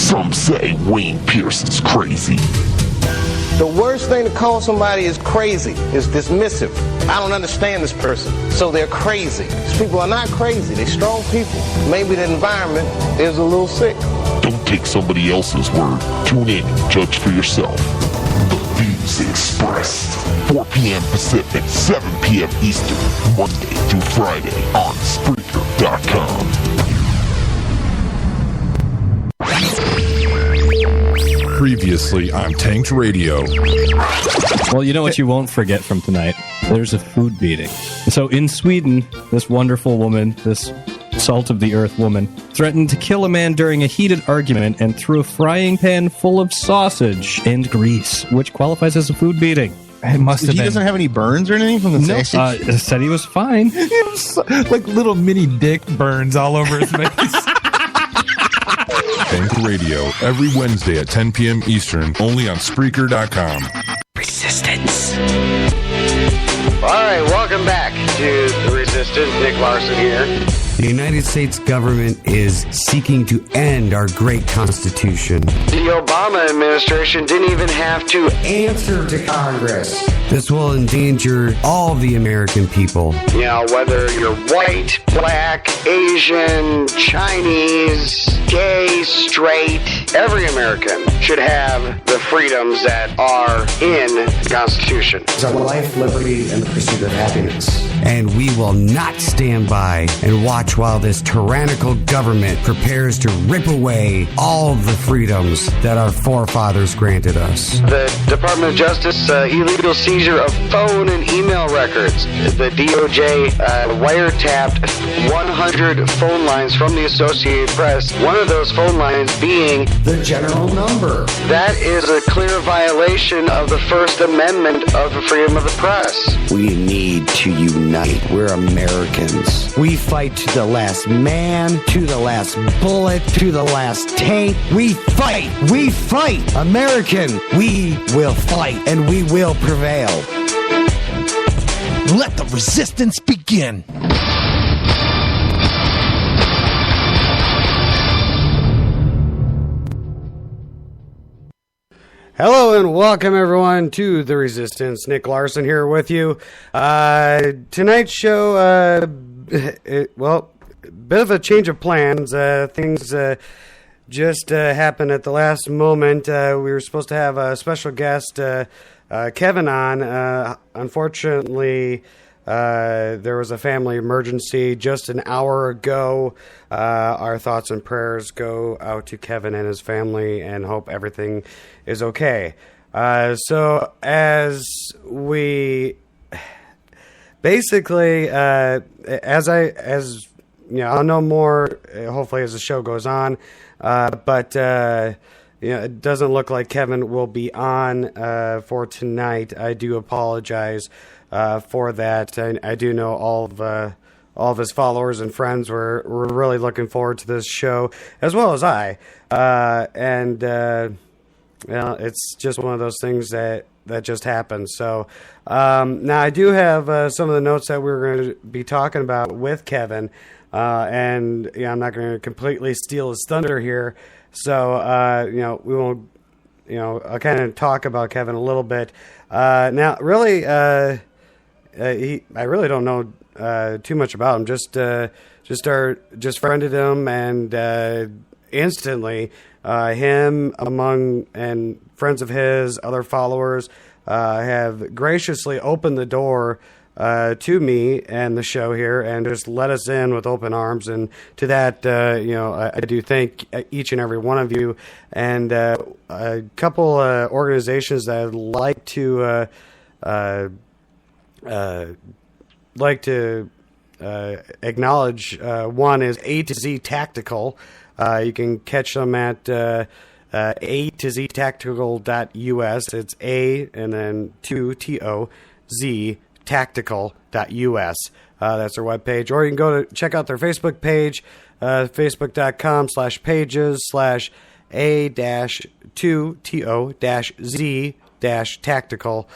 Some say Wayne Pierce is crazy. The worst thing to call somebody is crazy, is dismissive. I don't understand this person, so they're crazy. These people are not crazy, they're strong people. Maybe the environment is a little sick. Don't take somebody else's word. Tune in and judge for yourself. The views expressed. 4 p.m. Pacific, 7 p.m. Eastern, Monday through Friday on Spreaker.com. Previously on Tanked Radio. Well, you know what you won't forget from tonight? There's a food beating. So in Sweden, this wonderful woman, this salt of the earth woman, threatened to kill a man during a heated argument and threw a frying pan full of sausage and grease, which qualifies as a food beating. It must have been. He doesn't have any burns or anything from the sausage? No, said he was fine. Like little mini dick burns all over his face. Tanked Radio, every Wednesday at 10 p.m. Eastern, only on Spreaker.com. Resistance. All right, welcome back to The Resistance. Nick Larson here. The United States government is seeking to end our great Constitution. The Obama administration didn't even have to answer to Congress. This will endanger all the American people. You know, whether you're white, black, Asian, Chinese, gay, straight, every American should have the freedoms that are in the Constitution. It's our life, liberty, and the pursuit of happiness. And we will not stand by and watch while this tyrannical government prepares to rip away all of the freedoms that our forefathers granted us. The Department of Justice illegal seizure of phone and email records. The DOJ wiretapped 100 phone lines from the Associated Press, one of those phone lines being the general number. That is a clear violation of the First Amendment of the freedom of the press. We need to unite. We're Americans. We fight to the last man, to the last bullet, to the last tank. We fight. We fight. American, we will fight and we will prevail. Let the resistance begin. Hello and welcome everyone to The Resistance. Nick Larson here with you. Tonight's show, bit of a change of plans. Things just happened at the last moment. We were supposed to have a special guest, Kevin, on. Unfortunately, there was a family emergency just an hour ago. Our thoughts and prayers go out to Kevin and his family and hope everything is okay. So as we basically, as you know, I'll know more hopefully as the show goes on. But you know, it doesn't look like Kevin will be on for tonight. I do apologize for that. I do know all of his followers and friends were really looking forward to this show, as well as I. You know, it's just one of those things that just happened. So now I do have some of the notes that we're going to be talking about with Kevin. And you know, I'm not going to completely steal his thunder here. So, you know, we won't, you know, I'll kind of talk about Kevin a little bit. Now, really, I really don't know too much about him. Just friended him, and instantly, him and friends of his, other followers, have graciously opened the door to me and the show here, and just let us in with open arms. And to that, you know, I do thank each and every one of you. And a couple organizations that I'd like to acknowledge. One is A to Z Tactical. You can catch them at A to Z Tactical.us. It's A and then 2 TOZ Tactical.us. That's their webpage. Or you can go to check out their Facebook page, facebook.com/pages/A-2TO-Z-Tactical.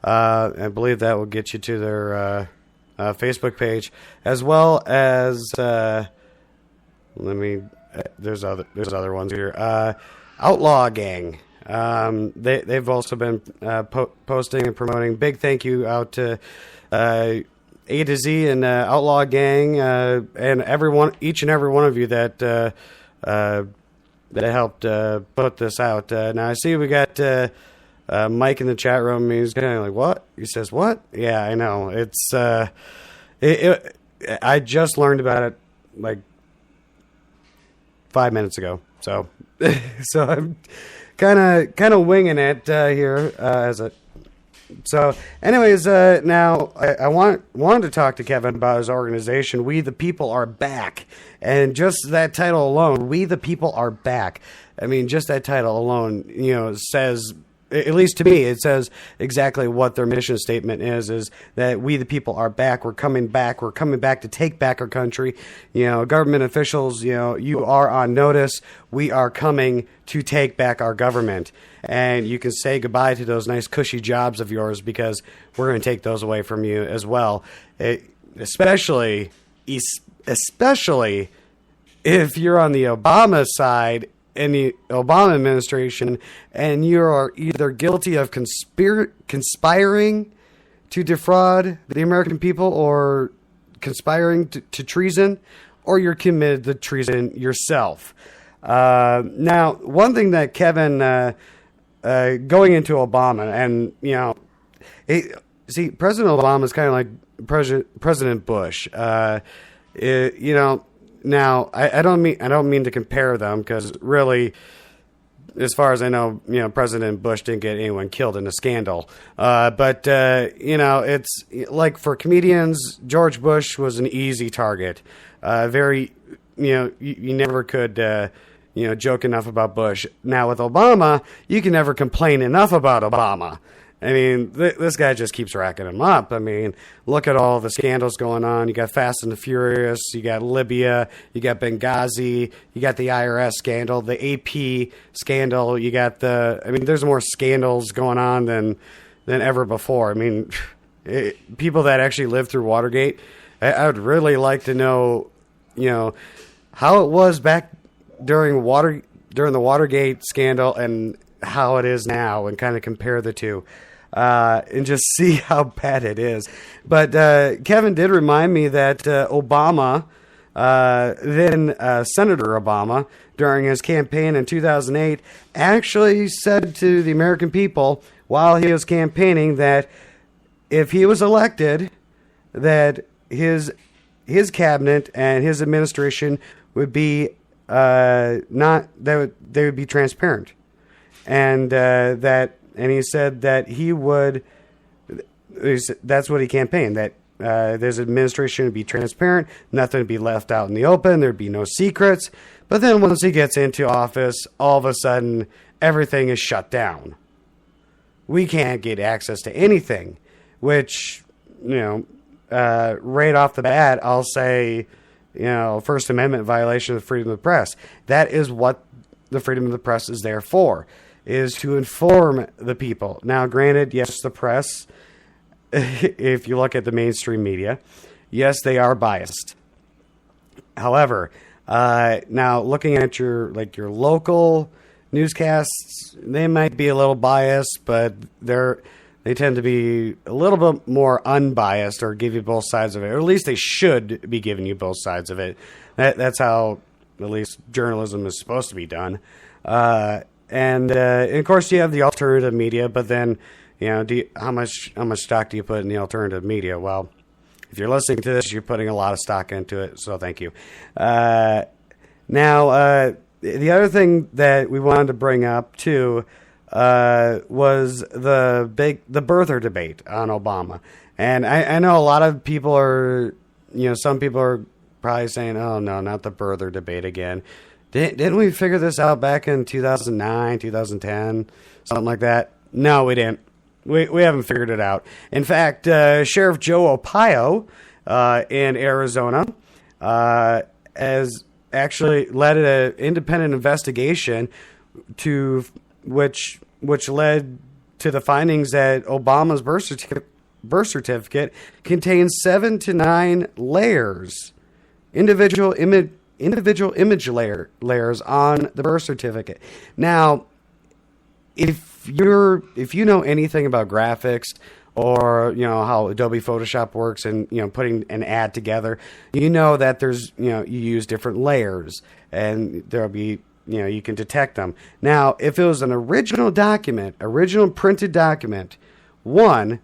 I believe that will get you to their Facebook page, as well as There's other ones here. Outlaw Gang. They've also been posting and promoting. Big thank you out to A to Z and Outlaw Gang and each and every one of you that helped put this out. Now I see we got Mike in the chat room. He's kind of like, what? He says, what? Yeah, I know. It's I just learned about it like 5 minutes ago. So I'm kind of winging it here So, anyways, now I wanted to talk to Kevin about his organization, We the People Are Back, and just that title alone, We the People Are Back. I mean, just that title alone, says, at least to me, it says exactly what their mission statement is that we the people are back. We're coming back to take back our country. Government officials, you are on notice. We are coming to take back our government. And you can say goodbye to those nice cushy jobs of yours because we're going to take those away from you as well. Especially if you're on the Obama side in the Obama administration, and you are either guilty of conspiring to defraud the American people or conspiring to treason, or you're committed to treason yourself. Now, one thing that Kevin, going into Obama, and, President Obama is kind of like President Bush. Now, I don't mean to compare them because really, as far as I know, President Bush didn't get anyone killed in a scandal. But it's like for comedians, George Bush was an easy target. You never could, joke enough about Bush. Now with Obama, you can never complain enough about Obama. I mean, this guy just keeps racking him up. I mean, look at all the scandals going on. You got Fast and the Furious. You got Libya. You got Benghazi. You got the IRS scandal, the AP scandal. You got there's more scandals going on than ever before. I mean, people that actually lived through Watergate, I would really like to know, how it was back during the Watergate scandal and how it is now, and kind of compare the two. And just see how bad it is. But Kevin did remind me that Obama, then Senator Obama, during his campaign in 2008, actually said to the American people while he was campaigning that if he was elected, that his cabinet and his administration would be they would be transparent, and and he said that he would. That's what he campaigned, that his administration would be transparent, nothing would be left out in the open, there'd be no secrets. But then once he gets into office, all of a sudden, everything is shut down. We can't get access to anything, which, right off the bat, I'll say, First Amendment violation of freedom of the press. That is what the freedom of the press is there for, is to inform the people. Now, granted, yes, the press, if you look at the mainstream media, yes, they are biased. However, now looking at your local newscasts, they might be a little biased, but they tend to be a little bit more unbiased, or give you both sides of it, or at least they should be giving you both sides of it. That's how at least journalism is supposed to be done. And of course, you have the alternative media, but then, how much stock do you put in the alternative media? Well, if you're listening to this, you're putting a lot of stock into it, so thank you. Now, the other thing that we wanted to bring up too was the birther debate on Obama, and I know a lot of people are, some people are probably saying, "Oh no, not the birther debate again." Didn't we figure this out back in 2009, 2010, something like that? No, we didn't. We haven't figured it out. In fact, Sheriff Joe Arpaio in Arizona has actually led an independent investigation to which led to the findings that Obama's birth certificate contains 7 to 9 layers, individual individual image layers on the birth certificate. Now, if you know anything about graphics, or how Adobe Photoshop works, and putting an ad together, you know that there's you use different layers, and there'll be you can detect them. Now, if it was an original printed document, one,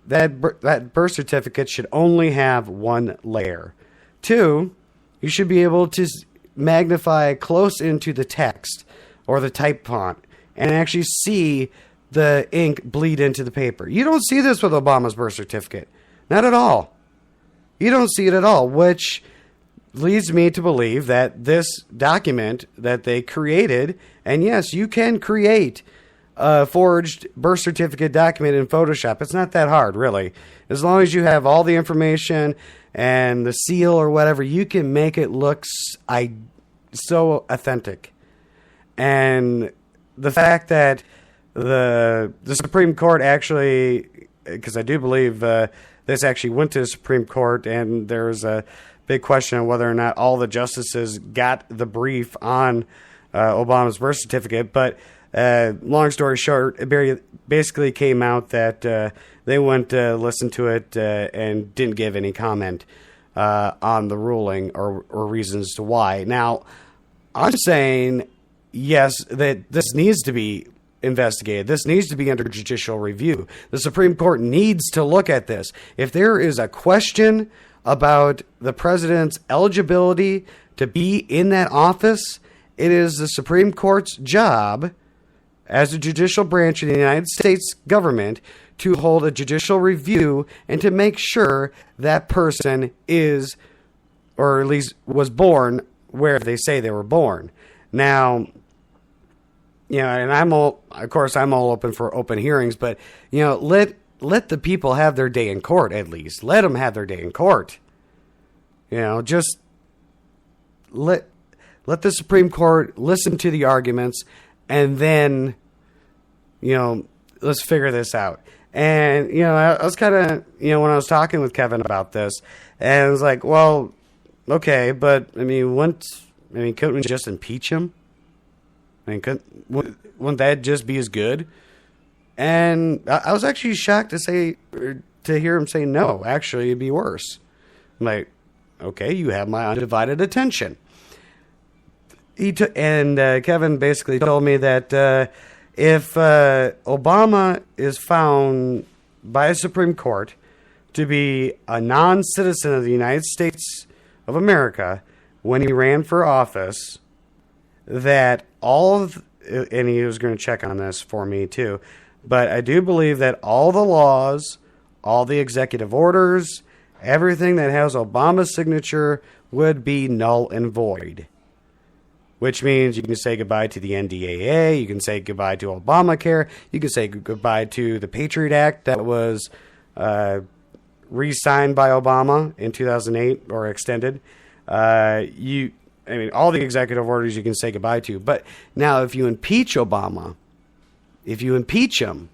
that birth certificate should only have one layer. Two, you should be able to magnify close into the text or the type font and actually see the ink bleed into the paper. You don't see this with Obama's birth certificate. Not at all. You don't see it at all, which leads me to believe that this document that they created, and yes, you can create a forged birth certificate document in Photoshop. It's not that hard, really. As long as you have all the information and the seal or whatever, you can make it look so authentic. And the fact that the Supreme Court actually, because I do believe this actually went to the Supreme Court, and there was a big question of whether or not all the justices got the brief on Obama's birth certificate. But long story short, it basically came out that they went to listen to it and didn't give any comment on the ruling or reasons to why. Now, I'm saying, yes, that this needs to be investigated. This needs to be under judicial review. The Supreme Court needs to look at this. If there is a question about the president's eligibility to be in that office, it is the Supreme Court's job as a judicial branch of the United States government to hold a judicial review and to make sure that person is, or at least was born where they say they were born. Now, and I'm all open for open hearings, but let the people have their day in court. At least let them have their day in court. Just let the Supreme Court listen to the arguments, and then let's figure this out. And I was kind of when I was talking with Kevin about this, and I was like, well, okay, but couldn't we just impeach him? Wouldn't that just be as good? And I was actually shocked to hear him say no. Actually, it'd be worse. I'm like, okay, you have my undivided attention. Kevin basically told me that if Obama is found by a Supreme Court to be a non-citizen of the United States of America when he ran for office, that and he was going to check on this for me too, but I do believe that all the laws, all the executive orders, everything that has Obama's signature would be null and void. Which means you can say goodbye to the NDAA, you can say goodbye to Obamacare, you can say goodbye to the Patriot Act that was re-signed by Obama in 2008 or extended. All the executive orders you can say goodbye to. But now if you impeach Obama, if you impeach him,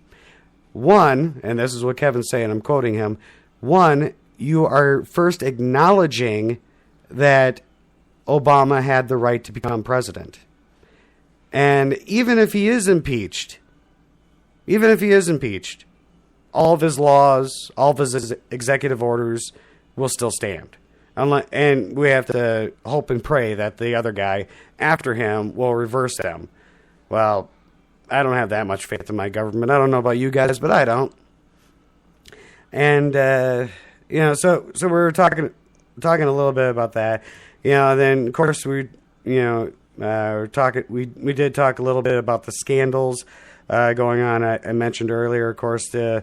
one, and this is what Kevin's saying, I'm quoting him, one, you are first acknowledging that Obama had the right to become president. And even if he is impeached, all of his laws, all of his executive orders will still stand. And we have to hope and pray that the other guy after him will reverse them. Well, I don't have that much faith in my government. I don't know about you guys, but I don't. And so we were talking a little bit about that. Then of course we did talk a little bit about the scandals going on. I mentioned earlier, of course, the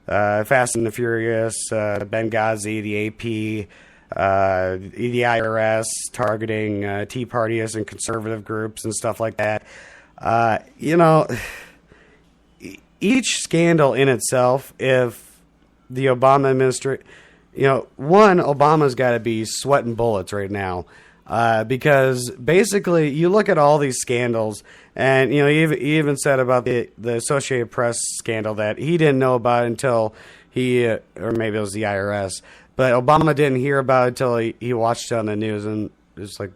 Fast and the Furious, Benghazi, the AP. The IRS targeting Tea Partyers and conservative groups and stuff like that. Each scandal in itself, if the Obama administration, Obama's got to be sweating bullets right now. Because basically you look at all these scandals, and he even said about the Associated Press scandal that he didn't know about until or maybe it was the IRS. But Obama didn't hear about it until he watched it on the news, and it's like,